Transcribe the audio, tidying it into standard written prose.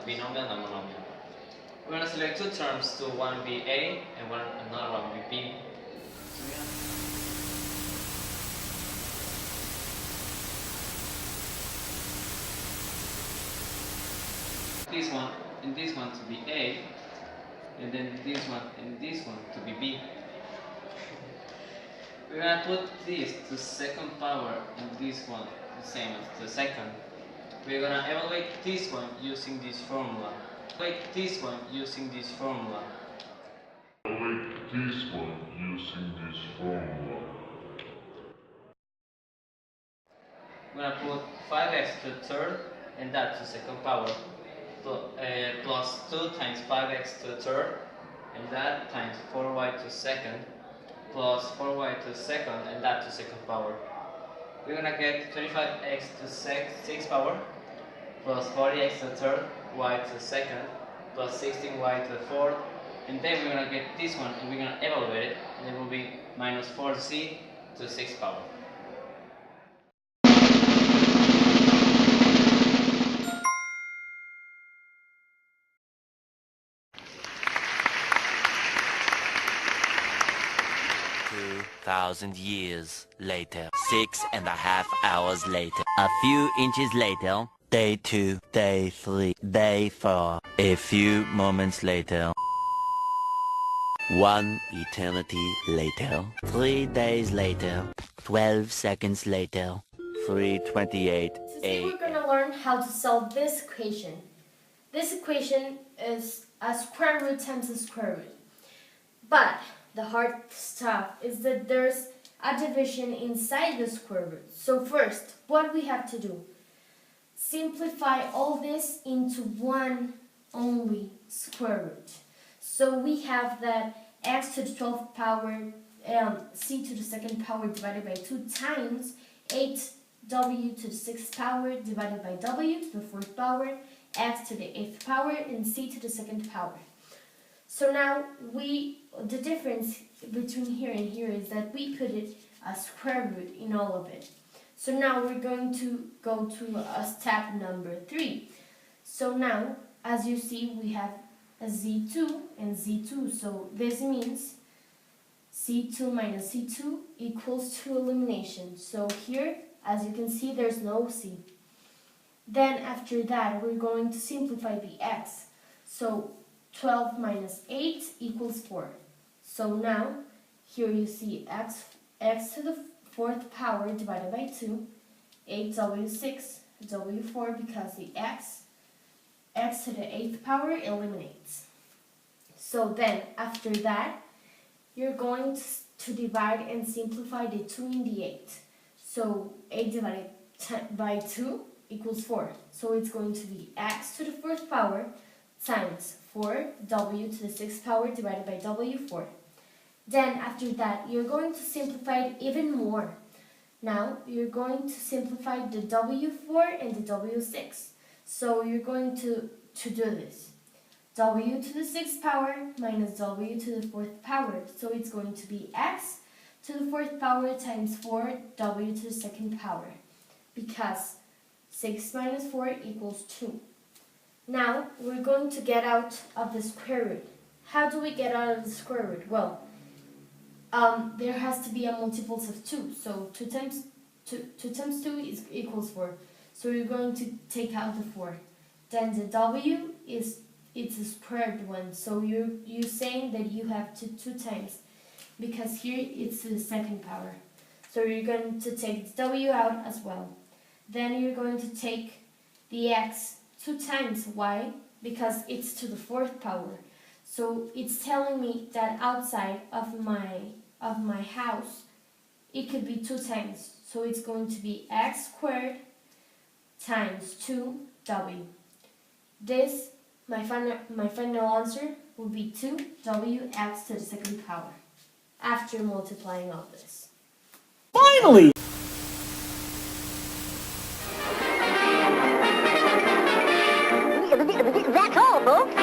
binomial and monomial. We're going to select two terms to one be A and another one be B. This one and this one to be A, and then this one and this one to be B. We're gonna put this to second power and this one the same as the second. We're gonna evaluate this one using this formula. Evaluate this one using this formula. Evaluate this one using this formula. We're gonna put 5x to the third and that to second power. Plus 2 times 5x to the third and that times 4y to second plus 4y to second and that to second power. We're gonna get 25x to 6 power plus 40x to the third, y to the second plus 16y to the fourth, and then we're gonna get this one and we're gonna evaluate it, and it will be minus 4z to 6 power. Thousand years later, 6.5 hours later, a few inches later, day 2, day 3, day 4, a few moments later, 1 eternity later, 3 days later, 12 seconds later, 3:28 Today we're going to learn how to solve this equation. This equation is a square root times a square root. But the hard stuff is that there's a division inside the square root. So first, what we have to do? Simplify all this into one only square root. So we have that x to the 12th power, c to the second power divided by 2 times 8w to the 6th power divided by w to the 4th power, x to the 8th power, and c to the 2nd power. So now the difference between here and here is that we put it a square root in all of it. So now we're going to go to a step number 3. So now, as you see, we have a z2 and z2. So this means c2 minus c2 equals to elimination. So here, as you can see, there's no c. Then after that, we're going to simplify the x. So 12 minus 8 equals 4. So now, here you see x to the 4th power divided by 2, 8w6, w4, because the x to the 8th power eliminates. So then, after that, you're going to divide and simplify the 2 in the 8. So 8 divided by 2 equals 4. So it's going to be x to the 4th power times 4w to the 6th power divided by w4. Then after that, you're going to simplify it even more. Now, you're going to simplify the w4 and the w6. So you're going to do this. W to the 6th power minus w to the 4th power. So it's going to be x to the 4th power times 4w to the 2nd power. Because 6 minus 4 equals 2. Now, we're going to get out of the square root. How do we get out of the square root? Well, there has to be a multiples of 2. So 2 times 2 equals 4. So you're going to take out the 4. Then the w it's a squared one. So you're saying that you have to 2 times, because here it's the 2nd power. So you're going to take the w out as well. Then you're going to take the x 2 times. Why? Because it's to the 4th power. So it's telling me that outside of my house, it could be 2 times. So it's going to be x squared times 2w. This, my final answer, will be 2wx to the 2nd power, after multiplying all this. Finally! That's all, folks.